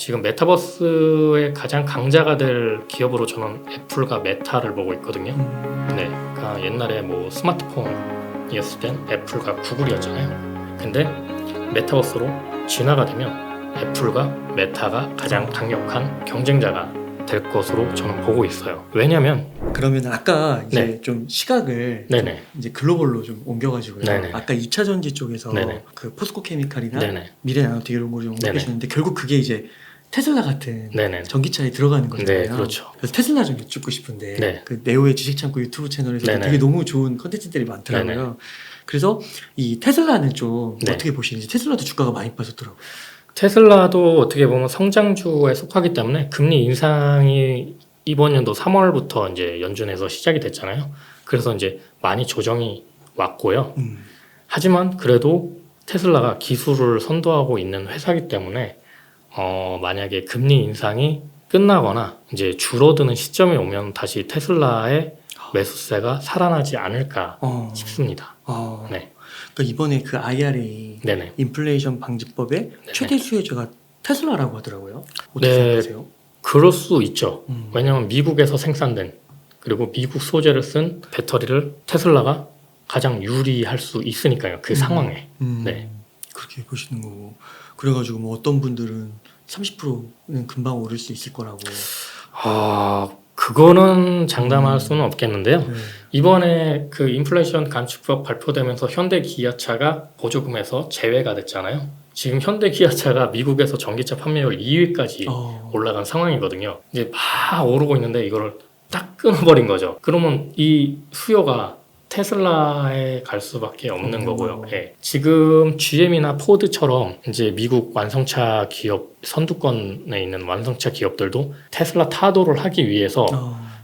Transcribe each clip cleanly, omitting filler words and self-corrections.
지금 메타버스의 가장 강자가 될 기업으로 저는 애플과 메타를 보고 있거든요. 네, 그러니까 옛날에 뭐 스마트폰이었을 땐 애플과 구글이었잖아요. 근데 메타버스로 진화가 되면 애플과 메타가 가장 강력한 경쟁자가 될 것으로 저는 보고 있어요. 왜냐면 그러면 아까 이제 네. 좀 시각을 네네. 이제 글로벌로 좀 옮겨가지고요. 네네. 아까 2차 전지 쪽에서 네네. 그 포스코 케미칼이나 네네. 미래 나노텍 이런 거를 좀 네네. 옮겨주셨는데 결국 그게 이제 테슬라 같은 네네. 전기차에 들어가는 거잖아요. 네, 그렇죠. 그래서 테슬라 좀 여쭙고 싶은데 네. 그 네오의 지식창고 유튜브 채널에서 네네. 되게 너무 좋은 컨텐츠들이 많더라고요. 네네. 그래서 이 테슬라는 좀 네. 어떻게 보시는지 테슬라도 주가가 많이 빠졌더라고요. 테슬라도 어떻게 보면 성장주에 속하기 때문에 금리 인상이 이번 연도 3월부터 이제 연준에서 시작이 됐잖아요. 그래서 이제 많이 조정이 왔고요. 하지만 그래도 테슬라가 기술을 선도하고 있는 회사이기 때문에 만약에 금리 인상이 끝나거나 이제 줄어드는 시점이 오면 다시 테슬라의 매수세가 살아나지 않을까 싶습니다. 네. 그러니까 이번에 그 IRA 네네. 인플레이션 방지법의 네네. 최대 수혜자가 테슬라라고 하더라고요. 어떻게 네. 생각하세요? 그럴 수 있죠. 음. 왜냐하면 미국에서 생산된 그리고 미국 소재를 쓴 배터리를 테슬라가 가장 유리할 수 있으니까요. 그 상황에. 네. 그렇게 보시는 거고. 그래가지고 뭐 어떤 분들은 30%는 금방 오를 수 있을 거라고. 그거는 장담할 수는 없겠는데요. 네. 이번에 그 인플레이션 감축법 발표되면서 현대 기아차가 보조금에서 제외가 됐잖아요. 지금 현대 기아차가 미국에서 전기차 판매율 2위까지 올라간 상황이거든요. 이제 막 오르고 있는데 이거를 딱 끊어버린 거죠. 그러면 이 수요가 테슬라에 갈 수밖에 없는 거고요. 예. 지금 GM이나 포드처럼 이제 미국 완성차 기업 선두권에 있는 완성차 기업들도 테슬라 타도를 하기 위해서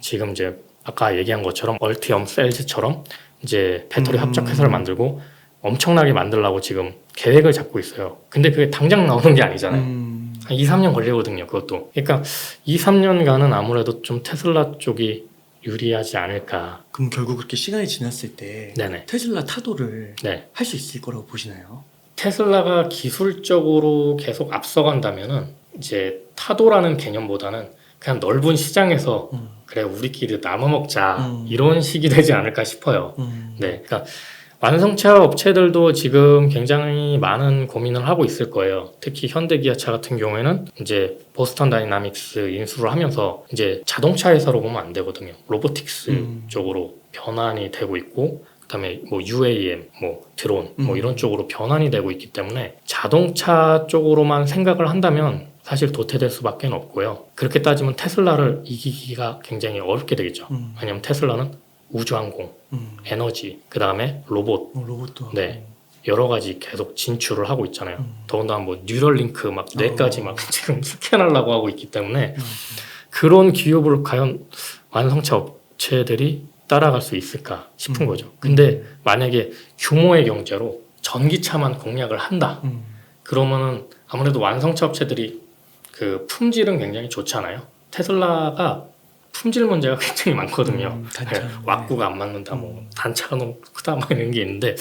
지금 이제 아까 얘기한 것처럼 얼티엄 셀즈처럼 이제 배터리 합작 회사를 만들고 엄청나게 만들려고 지금 계획을 잡고 있어요. 근데 그게 당장 나오는 게 아니잖아요. 한 2, 3년 걸리거든요. 그것도. 그러니까 2, 3년간은 아무래도 좀 테슬라 쪽이 유리하지 않을까. 그럼 결국 그렇게 시간이 지났을 때 네네. 테슬라 타도를 네. 할 수 있을 거라고 보시나요? 테슬라가 기술적으로 계속 앞서간다면은 이제 타도라는 개념보다는 그냥 넓은 시장에서 그래 우리끼리 나눠 먹자 이런 식이 되지 않을까 싶어요. 네, 그러니까 완성차 업체들도 지금 굉장히 많은 고민을 하고 있을 거예요. 특히 현대기아차 같은 경우에는 이제 보스턴 다이나믹스 인수를 하면서 이제 자동차 회사로 보면 안 되거든요. 로보틱스 쪽으로 변환이 되고 있고, 그다음에 뭐 UAM, 뭐 드론, 뭐 이런 쪽으로 변환이 되고 있기 때문에 자동차 쪽으로만 생각을 한다면 사실 도태될 수밖에 없고요. 그렇게 따지면 테슬라를 이기기가 굉장히 어렵게 되겠죠. 왜냐하면 테슬라는 우주항공, 에너지, 그 다음에 로봇, 로봇도 네, 여러 가지 계속 진출을 하고 있잖아요. 더군다나 뭐 뉴럴링크 막 4가지 막 지금 스캔하려고 하고 있기 때문에 그런 기업을 과연 완성차 업체들이 따라갈 수 있을까 싶은 거죠. 근데 만약에 규모의 경제로 전기차만 공략을 한다. 그러면은 아무래도 완성차 업체들이 그 품질은 굉장히 좋잖아요. 테슬라가 품질 문제가 굉장히 많거든요. 왁구가 안 맞는다, 뭐 단차가 너무 크다, 막 이런 게 있는데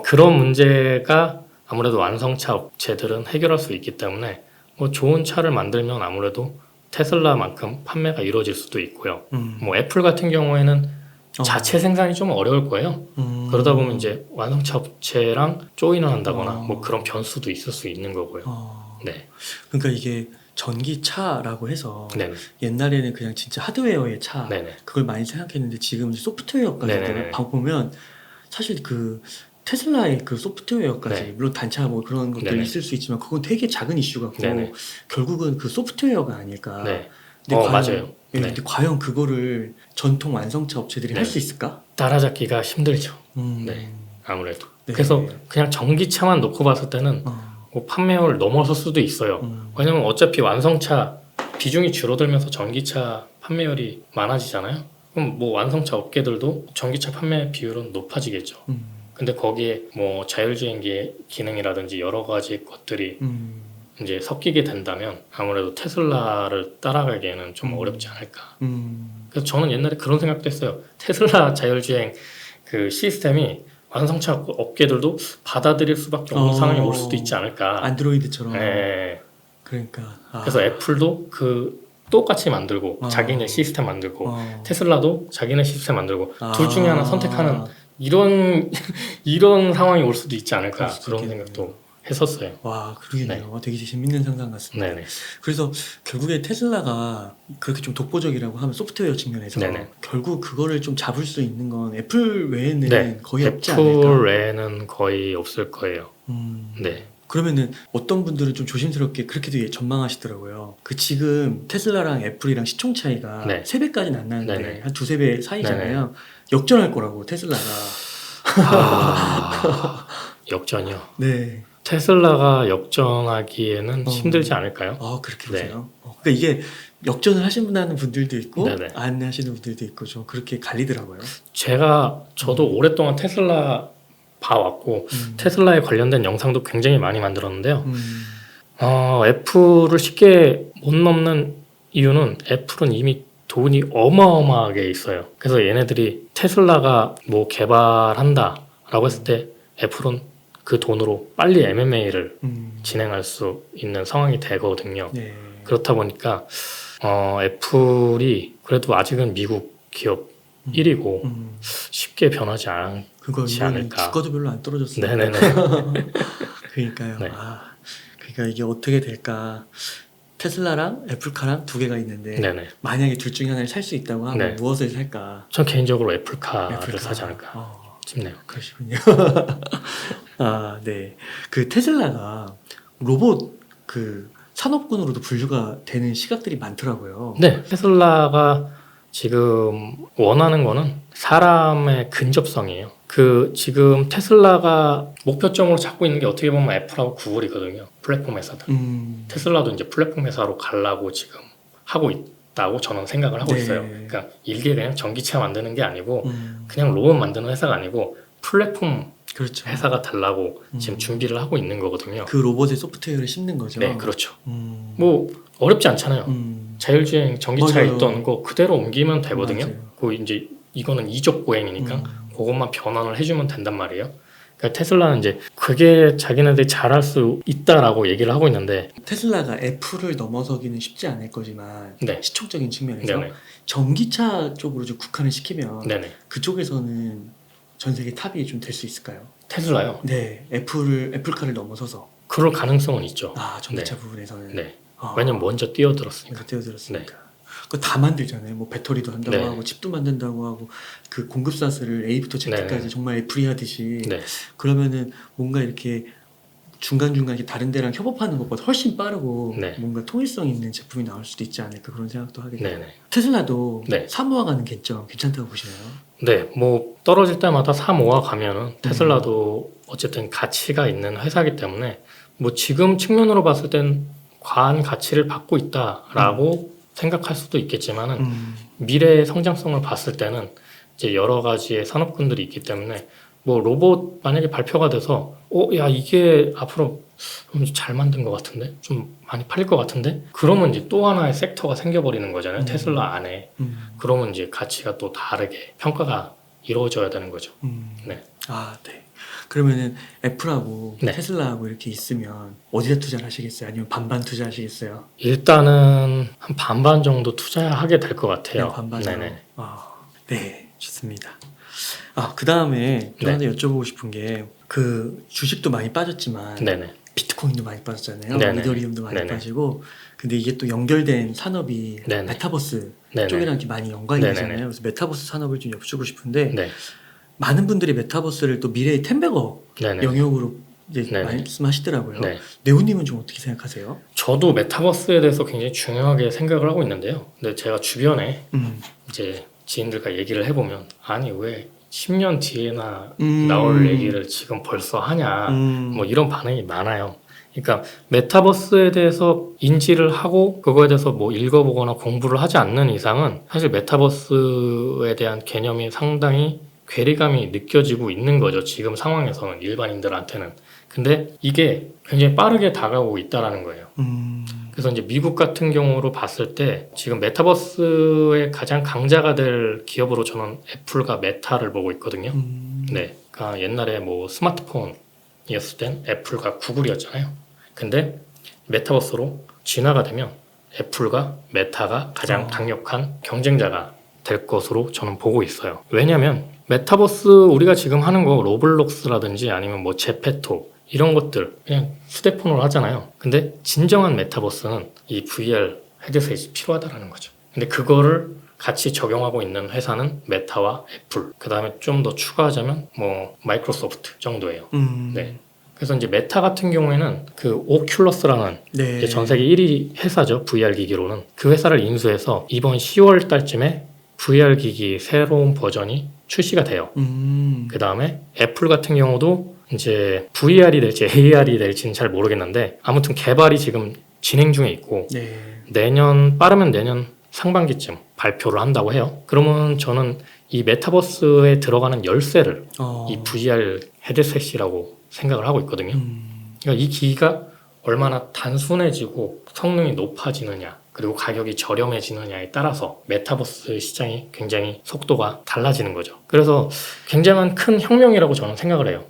그런 문제가 아무래도 완성차 업체들은 해결할 수 있기 때문에 뭐 좋은 차를 만들면 아무래도 테슬라만큼 판매가 이루어질 수도 있고요. 뭐 애플 같은 경우에는 자체 생산이 좀 어려울 거예요. 그러다 보면 이제 완성차 업체랑 조인을 한다거나 뭐 그런 변수도 있을 수 있는 거고요. 네. 그러니까 이게 전기차라고 해서 네네. 옛날에는 그냥 진짜 하드웨어의 차 네네. 그걸 많이 생각했는데 지금 소프트웨어까지 네네네. 보면 사실 그 테슬라의 그 소프트웨어까지 네. 물론 단차 뭐 그런 것들이 네네. 있을 수 있지만 그건 되게 작은 이슈 같고 네네. 결국은 그 소프트웨어가 아닐까. 네. 근데 맞아요. 예, 네. 근데 과연 그거를 전통 완성차 업체들이 네. 할 수 있을까? 따라잡기가 힘들죠. 네. 아무래도. 네. 그래서 그냥 전기차만 놓고 봤을 때는 뭐 판매율 넘어설 수도 있어요. 왜냐면 어차피 완성차 비중이 줄어들면서 전기차 판매율이 많아지잖아요. 그럼 뭐 완성차 업계들도 전기차 판매 비율은 높아지겠죠. 근데 거기에 뭐 자율주행기 기능이라든지 여러 가지 것들이 이제 섞이게 된다면 아무래도 테슬라를 따라가기에는 좀 어렵지 않을까. 그래서 저는 옛날에 그런 생각도 했어요. 테슬라 자율주행 그 시스템이 완성차 업계들도 받아들일 수밖에 없는 상황이 올 수도 있지 않을까. 안드로이드처럼. 네. 그러니까 그래서 애플도 그 똑같이 만들고 자기네 시스템 만들고 테슬라도 자기네 시스템 만들고 둘 중에 하나 선택하는 이런 이런 상황이 올 수도 있지 않을까 그런 생각도 했었어요. 와, 그러게요. 되게 재밌는 상상 같습니다. 네네. 그래서 결국에 테슬라가 그렇게 좀 독보적이라고 하면 소프트웨어 측면에서 네네. 결국 그거를 좀 잡을 수 있는 건 애플 외에는 네. 거의 없지 애플 않을까? 외에는 거의 없을 거예요. 네. 그러면은 어떤 분들은 좀 조심스럽게 그렇게도 전망하시더라고요. 그 지금 테슬라랑 애플이랑 시총 차이가 네. 3배까지는 안 나는데 네네. 한 두세 배 사이잖아요. 역전할 거라고 테슬라가. 역전이요. 네. 테슬라가 역전하기에는 힘들지 않을까요? 그렇게 네. 보세요. 그러니까 이게 역전을 하신다는 분들도 있고 네네. 안 하시는 분들도 있고 좀 그렇게 갈리더라고요. 저도 오랫동안 테슬라 봐왔고 테슬라에 관련된 영상도 굉장히 많이 만들었는데요. 애플을 쉽게 못 넘는 이유는 애플은 이미 돈이 어마어마하게 있어요. 그래서 얘네들이 테슬라가 뭐 개발한다라고 했을 때 애플은 그 돈으로 빨리 M&A를 진행할 수 있는 상황이 되거든요. 네. 그렇다 보니까 애플이 그래도 아직은 미국 기업 1위고 쉽게 변하지 않지 그거 이번에 않을까. 주가도 별로 안 떨어졌어요. 네네네. 그러니까요. 네. 그러니까 이게 어떻게 될까? 테슬라랑 애플카랑 두 개가 있는데 네네. 만약에 둘 중에 하나를 살 수 있다고 하면 네. 무엇을 살까? 전 개인적으로 애플카를 애플카. 사지 않을까 싶네요. 그러시군요. 네. 그 테슬라가 로봇 그 산업군으로도 분류가 되는 시각들이 많더라고요. 네. 테슬라가 지금 원하는 거는 사람의 근접성이에요. 그 지금 테슬라가 목표점으로 잡고 있는 게 어떻게 보면 애플하고 구글이거든요. 플랫폼 회사들. 테슬라도 이제 플랫폼 회사로 가려고 지금 하고 있다고 저는 생각을 하고 네. 있어요. 그러니까 일개 그냥 전기차 만드는 게 아니고 그냥 로봇 만드는 회사가 아니고 플랫폼 그렇죠. 회사가 달라고 지금 준비를 하고 있는 거거든요. 그 로봇에 소프트웨어를 심는 거죠. 네, 그렇죠. 뭐 어렵지 않잖아요. 자율주행 전기차에 맞아요. 있던 거 그대로 옮기면 되거든요. 맞아요. 그 이제 이거는 이족 보행이니까 그것만 변환을 해주면 된단 말이에요. 그러니까 테슬라는 이제 그게 자기네들이 잘할 수 있다라고 얘기를 하고 있는데 테슬라가 애플을 넘어서기는 쉽지 않을 거지만 네. 시총적인 측면에서 네네. 전기차 쪽으로 좀 국한을 시키면 네네. 그쪽에서는 전 세계 탑이 좀 될 수 있을까요? 테슬라요. 네, 애플카를 넘어서서 그럴 가능성은 있죠. 전기차 부분에서는 네. 왜냐면 먼저 뛰어들었으니까. 뛰어들었으니까. 그거 다 만들잖아요. 뭐 배터리도 한다고 네. 하고 칩도 만든다고 하고 그 공급사슬을 A부터 Z까지 네. 정말 애플이 하듯이 네. 그러면은 뭔가 이렇게 중간중간 이렇게 다른 데랑 협업하는 것보다 훨씬 빠르고 네. 뭔가 통일성 있는 제품이 나올 수도 있지 않을까 그런 생각도 하게 돼요. 네네. 테슬라도 네. 사모아가는 개점 괜찮다고 보시나요? 네, 뭐 떨어질 때마다 사 모아 가면은 테슬라도 어쨌든 가치가 있는 회사이기 때문에 뭐 지금 측면으로 봤을 땐 과한 가치를 받고 있다라고 생각할 수도 있겠지만은 미래의 성장성을 봤을 때는 이제 여러 가지의 산업군들이 있기 때문에 뭐 로봇 만약에 발표가 돼서 야 이게 앞으로 잘 만든 것 같은데 좀 많이 팔릴 것 같은데 그러면 이제 또 하나의 섹터가 생겨버리는 거잖아요. 테슬라 안에. 그러면 이제 가치가 또 다르게 평가가 이루어져야 되는 거죠. 네. 네. 그러면은 애플하고 네. 테슬라하고 이렇게 있으면 어디다 투자를 하시겠어요? 아니면 반반 투자하시겠어요? 일단은 한 반반 정도 투자하게 될 것 같아요. 그냥 반반으로. 네네. 네, 좋습니다. 그 다음에 또 네. 하나 여쭤보고 싶은 게 그 주식도 많이 빠졌지만 네네. 비트코인도 많이 빠졌잖아요. 네네. 이더리움도 많이 네네. 빠지고 근데 이게 또 연결된 산업이 네네. 메타버스 네네. 쪽이랑 이렇게 많이 연관이 네네네. 되잖아요. 그래서 메타버스 산업을 좀 여쭈고 싶은데 네. 많은 분들이 메타버스를 또 미래의 템베거 네네. 영역으로 이제 네네. 말씀하시더라고요. 네. 네오님은 좀 어떻게 생각하세요? 저도 메타버스에 대해서 굉장히 중요하게 생각을 하고 있는데요. 근데 제가 주변에 이제 지인들과 얘기를 해보면 아니 왜 10년 뒤에나 나올 얘기를 지금 벌써 하냐 뭐 이런 반응이 많아요. 그러니까 메타버스에 대해서 인지를 하고 그거에 대해서 뭐 읽어보거나 공부를 하지 않는 이상은 사실 메타버스에 대한 개념이 상당히 괴리감이 느껴지고 있는 거죠. 지금 상황에서는 일반인들한테는. 근데 이게 굉장히 빠르게 다가오고 있다라는 거예요. 그래서 이제 미국 같은 경우로 봤을 때 지금 메타버스의 가장 강자가 될 기업으로 저는 애플과 메타를 보고 있거든요. 네. 그러니까 옛날에 뭐 스마트폰이었을 땐 애플과 구글이었잖아요. 근데 메타버스로 진화가 되면 애플과 메타가 가장 어. 강력한 경쟁자가 될 것으로 저는 보고 있어요. 왜냐면 메타버스 우리가 지금 하는 거 로블록스라든지 아니면 뭐 제페토 이런 것들 그냥 휴대폰으로 하잖아요. 근데 진정한 메타버스는 이 VR 헤드셋이 필요하다라는 거죠. 근데 그거를 같이 적용하고 있는 회사는 메타와 애플, 그 다음에 좀 더 추가하자면 뭐 마이크로소프트 정도예요. 네. 그래서 이제 메타 같은 경우에는 그 오큘러스라는 네. 이제 전 세계 1위 회사죠. VR 기기로는. 그 회사를 인수해서 이번 10월 달쯤에 VR 기기 새로운 버전이 출시가 돼요. 그 다음에 애플 같은 경우도 이제 VR이 될지 AR이 될지는 잘 모르겠는데 아무튼 개발이 지금 진행 중에 있고 네. 빠르면 내년 상반기쯤 발표를 한다고 해요. 그러면 저는 이 메타버스에 들어가는 열쇠를 이 VR 헤드셋이라고 생각을 하고 있거든요. 그러니까 이 기기가 얼마나 단순해지고 성능이 높아지느냐 그리고 가격이 저렴해지느냐에 따라서 메타버스 시장이 굉장히 속도가 달라지는 거죠. 그래서 굉장한 큰 혁명이라고 저는 생각을 해요.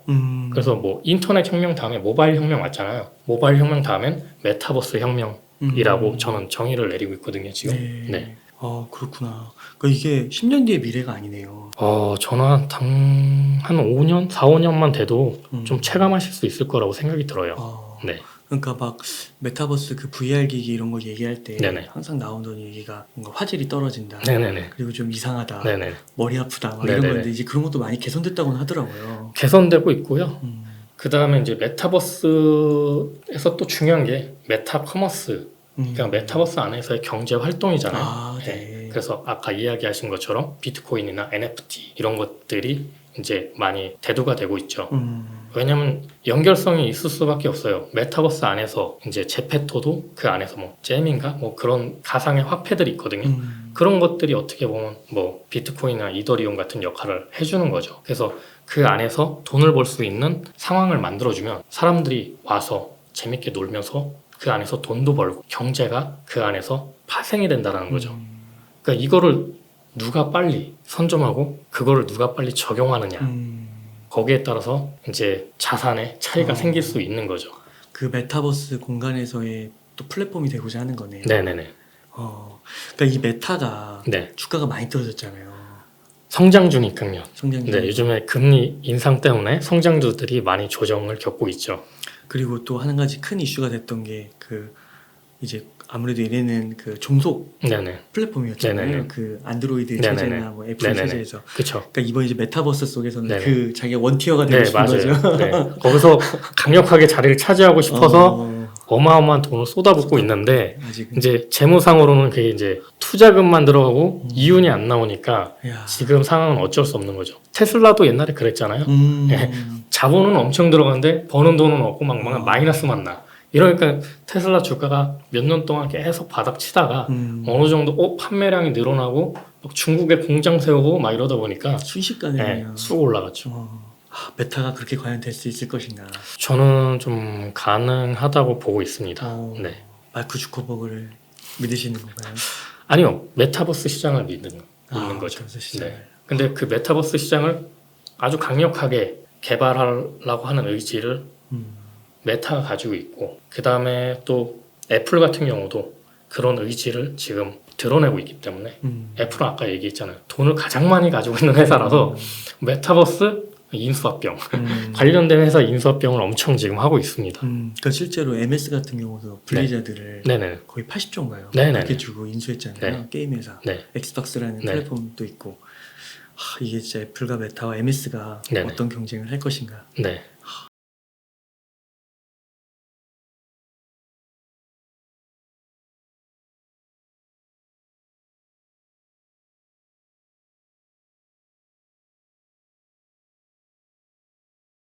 그래서 뭐 인터넷 혁명 다음에 모바일 혁명 왔잖아요. 모바일 혁명 다음엔 메타버스 혁명이라고 저는 정의를 내리고 있거든요. 지금. 네. 아, 그렇구나. 그러니까 이게 10년 뒤의 미래가 아니네요. 저는 한 5년, 4, 5년만 돼도 좀 체감하실 수 있을 거라고 생각이 들어요. 네. 그러니까 막 메타버스 그 VR 기기 이런 거 얘기할 때 네네. 항상 나오던 얘기가 뭔가 화질이 떨어진다. 네네네. 그리고 좀 이상하다. 네네. 머리 아프다. 막 네네네. 이런 건데 이제 그런 것도 많이 개선됐다고는 하더라고요. 개선되고 있고요. 음. 그 다음에 이제 메타버스에서 또 중요한 게 메타커머스. 그러니까 메타버스 안에서의 경제 활동이잖아요. 아, 네. 그래서 아까 이야기하신 것처럼 비트코인이나 NFT 이런 것들이 이제 많이 대두가 되고 있죠. 왜냐면 연결성이 있을 수밖에 없어요. 메타버스 안에서 이제 제페토도 그 안에서 뭐 잼인가 뭐 그런 가상의 화폐들이 있거든요. 그런 것들이 어떻게 보면 뭐 비트코인이나 이더리움 같은 역할을 해주는 거죠. 그래서 그 안에서 돈을 벌 수 있는 상황을 만들어주면 사람들이 와서 재밌게 놀면서 그 안에서 돈도 벌고 경제가 그 안에서 파생이 된다는 거죠. 그러니까 이거를 누가 빨리 선점하고 그거를 누가 빨리 적용하느냐 거기에 따라서 이제 자산의 차이가 생길 수 있는 거죠. 그 메타버스 공간에서의 또 플랫폼이 되고자 하는 거네요. 네네네. 그러니까 이 메타가 네. 주가가 많이 떨어졌잖아요. 성장주니까요. 성장주. 네, 요즘에 금리 인상 때문에 성장주들이 많이 조정을 겪고 있죠. 그리고 또 한 가지 큰 이슈가 됐던 게 그 이제 아무래도 얘네는 그 종속 네네. 플랫폼이었잖아요. 네네네. 그 안드로이드 네네네. 체제나 뭐 애플 네네네. 체제에서. 그렇죠. 그러니까 이번 이제 메타버스 속에서는 네네. 그 자기가 원티어가 되고 네, 싶은 맞아요. 거죠. 네. 거기서 강력하게 자리를 차지하고 싶어서 어마어마한 돈을 쏟아붓고 있는데 아직은. 이제 재무상으로는 그게 이제 투자금만 들어가고 이윤이 안 나오니까 야. 지금 상황은 어쩔 수 없는 거죠. 테슬라도 옛날에 그랬잖아요. 네. 자본은 엄청 들어가는데 버는 돈은 없고 막 마이너스만 나. 이러니까 테슬라 주가가 몇 년 동안 계속 바닥 치다가 어느 정도 판매량이 늘어나고 막 중국에 공장 세우고 막 이러다 보니까 순식간에 네, 그냥. 쑥 올라갔죠. 메타가 그렇게 과연 될 수 있을 것인가. 저는 좀 가능하다고 보고 있습니다. 네. 마크 주커버그를 믿으시는 건가요? 아니요, 메타버스 시장을 믿는 거죠. 메타버스 시장을. 네. 근데 그 메타버스 시장을 아주 강력하게 개발하려고 하는 의지를 메타가 가지고 있고, 그 다음에 또 애플 같은 경우도 그런 의지를 지금 드러내고 있기 때문에 애플은 아까 얘기했잖아요. 돈을 가장 많이 가지고 있는 회사라서 메타버스 인수합병 관련된 회사 인수합병을 엄청 지금 하고 있습니다. 그러니까 실제로 MS 같은 경우도 블리자드를 네네. 거의 80조인가요? 네네네. 그렇게 주고 인수했잖아요. 네. 게임 회사. 네. 엑스박스라는 네. 플랫폼도 있고. 이게 진짜 애플과 메타와 MS가 네네. 어떤 경쟁을 할 것인가. 네.